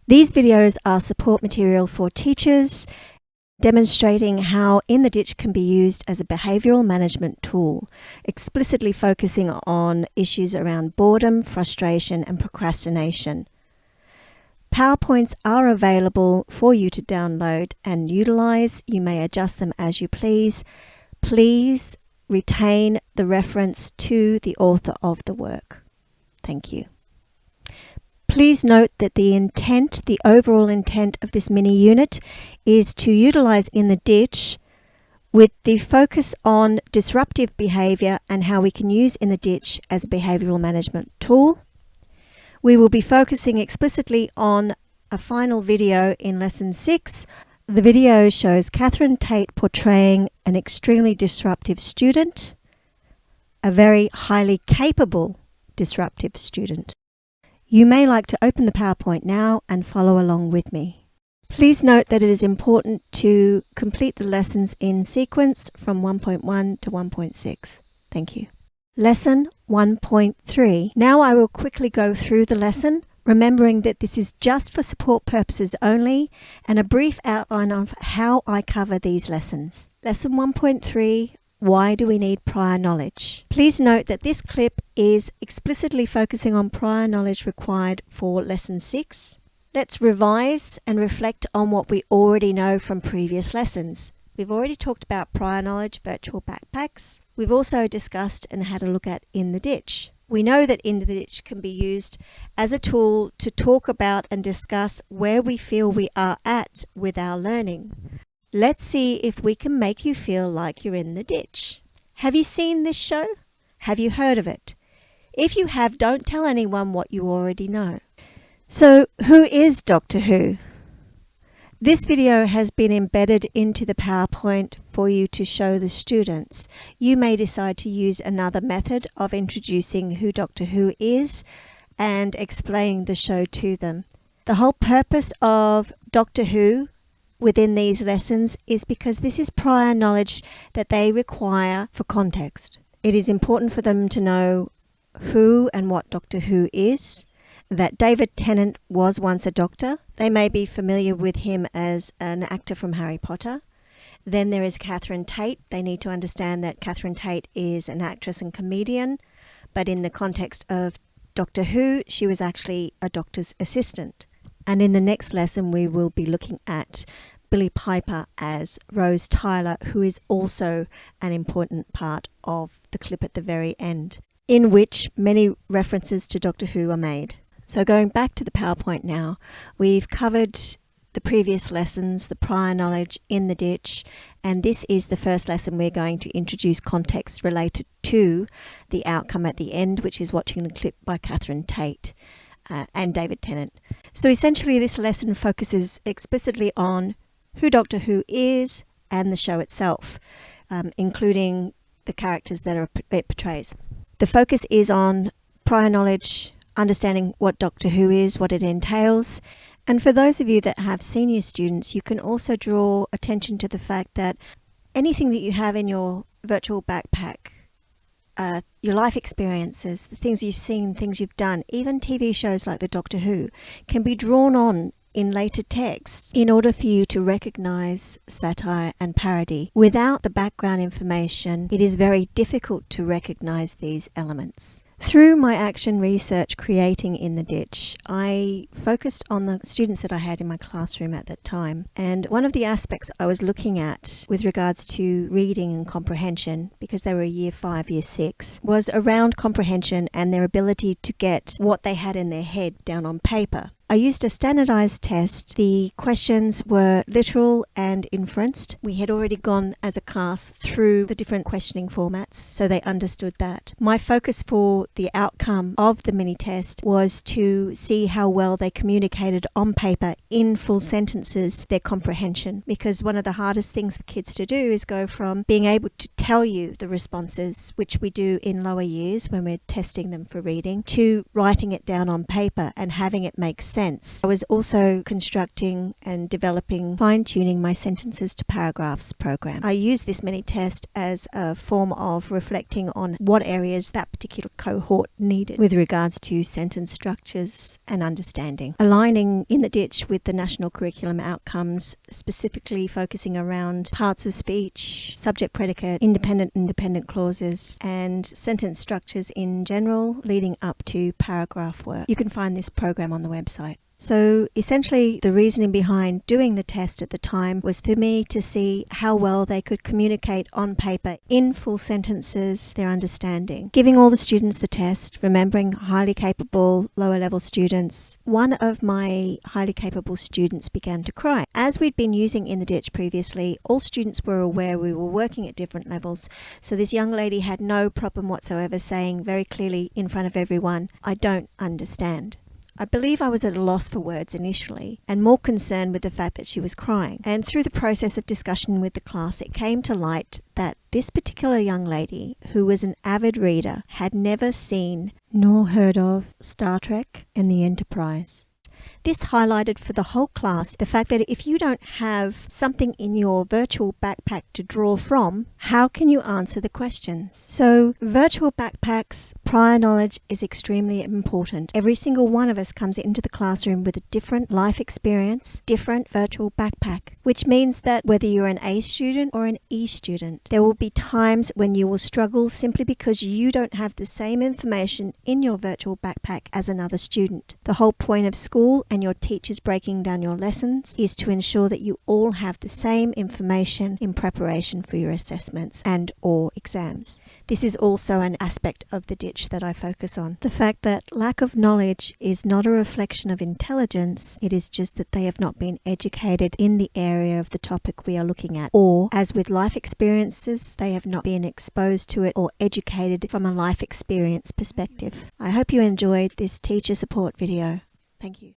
These videos are support material for teachers, demonstrating how In the Ditch can be used as a behavioural management tool, explicitly focusing on issues around boredom, frustration and procrastination. PowerPoints are available for you to download and utilise. You may adjust them as you please. Please retain the reference to the author of the work. Thank you. Please note that the overall intent of this mini unit is to utilise In the Ditch with the focus on disruptive behaviour and how we can use In the Ditch as a behavioural management tool. We will be focusing explicitly on a final video in Lesson 6. The video shows Catherine Tate portraying an extremely disruptive student, a very highly capable disruptive student. You may like to open the PowerPoint now and follow along with me. Please note that it is important to complete the lessons in sequence from 1.1 to 1.6. Thank you. Lesson 1.3. Now I will quickly go through the lesson, remembering that this is just for support purposes only, and a brief outline of how I cover these lessons. Lesson 1.3. Why do we need prior knowledge? Please note that this clip is explicitly focusing on prior knowledge required for Lesson 6. Let's revise and reflect on what we already know from previous lessons. We've already talked about prior knowledge, virtual backpacks. We've also discussed and had a look at In the Ditch. We know that In the Ditch can be used as a tool to talk about and discuss where we feel we are at with our learning. Let's see if we can make you feel like you're in the ditch. Have you seen this show? Have you heard of it? If you have, don't tell anyone what you already know. So, who is Doctor Who? This video has been embedded into the PowerPoint for you to show the students. You may decide to use another method of introducing who Doctor Who is and explaining the show to them. The whole purpose of Doctor Who within these lessons is because this is prior knowledge that they require for context. It is important for them to know who and what Doctor Who is, that David Tennant was once a doctor. They may be familiar with him as an actor from Harry Potter. Then there is Catherine Tate. They need to understand that Catherine Tate is an actress and comedian, but in the context of Doctor Who, she was actually a doctor's assistant. And in the next lesson, we will be looking at Billie Piper as Rose Tyler, who is also an important part of the clip at the very end, in which many references to Doctor Who are made. So going back to the PowerPoint now, we've covered the previous lessons, the prior knowledge, In the Ditch, and this is the first lesson we're going to introduce context related to the outcome at the end, which is watching the clip by Catherine Tate and David Tennant. So essentially this lesson focuses explicitly on who Doctor Who is and the show itself, including the characters that it portrays. The focus is on prior knowledge, understanding what Doctor Who is, what it entails. And for those of you that have senior students, you can also draw attention to the fact that anything that you have in your virtual backpack, your life experiences, the things you've seen, things you've done, even TV shows like the Doctor Who, can be drawn on in later texts in order for you to recognize satire and parody. Without the background information, it is very difficult to recognize these elements. Through my action research creating In the Ditch, I focused on the students that I had in my classroom at that time. And one of the aspects I was looking at with regards to reading and comprehension, because they were year 5, year 6, was around comprehension and their ability to get what they had in their head down on paper. I used a standardized test. The questions were literal and inferenced. We had already gone as a class through the different questioning formats, so they understood that. My focus for the outcome of the mini test was to see how well they communicated on paper in full sentences their comprehension, because one of the hardest things for kids to do is go from being able to tell you the responses, which we do in lower years when we're testing them for reading, to writing it down on paper and having it make sense sense. I was also constructing and developing, fine-tuning my sentences to paragraphs program. I used this mini test as a form of reflecting on what areas that particular cohort needed with regards to sentence structures and understanding. Aligning In the Ditch with the national curriculum outcomes, specifically focusing around parts of speech, subject predicate, independent and dependent clauses, and sentence structures in general, leading up to paragraph work. You can find this program on the website. So essentially, the reasoning behind doing the test at the time was for me to see how well they could communicate on paper in full sentences their understanding. Giving all the students the test, remembering highly capable lower level students, one of my highly capable students began to cry. As we'd been using In the Ditch previously, all students were aware we were working at different levels. So this young lady had no problem whatsoever saying very clearly in front of everyone, "I don't understand." I believe I was at a loss for words initially, and more concerned with the fact that she was crying. And through the process of discussion with the class, it came to light that this particular young lady, who was an avid reader, had never seen nor heard of Star Trek and the Enterprise. This highlighted for the whole class the fact that if you don't have something in your virtual backpack to draw from, how can you answer the questions? So virtual backpacks, prior knowledge is extremely important. Every single one of us comes into the classroom with a different life experience, different virtual backpack, which means that whether you're an A student or an E student, there will be times when you will struggle simply because you don't have the same information in your virtual backpack as another student. The whole point of school and your teachers breaking down your lessons is to ensure that you all have the same information in preparation for your assessments and or exams. This is also an aspect of the ditch that I focus on. The fact that lack of knowledge is not a reflection of intelligence, it is just that they have not been educated in the area of the topic we are looking at, or as with life experiences, they have not been exposed to it or educated from a life experience perspective. I hope you enjoyed this teacher support video. Thank you.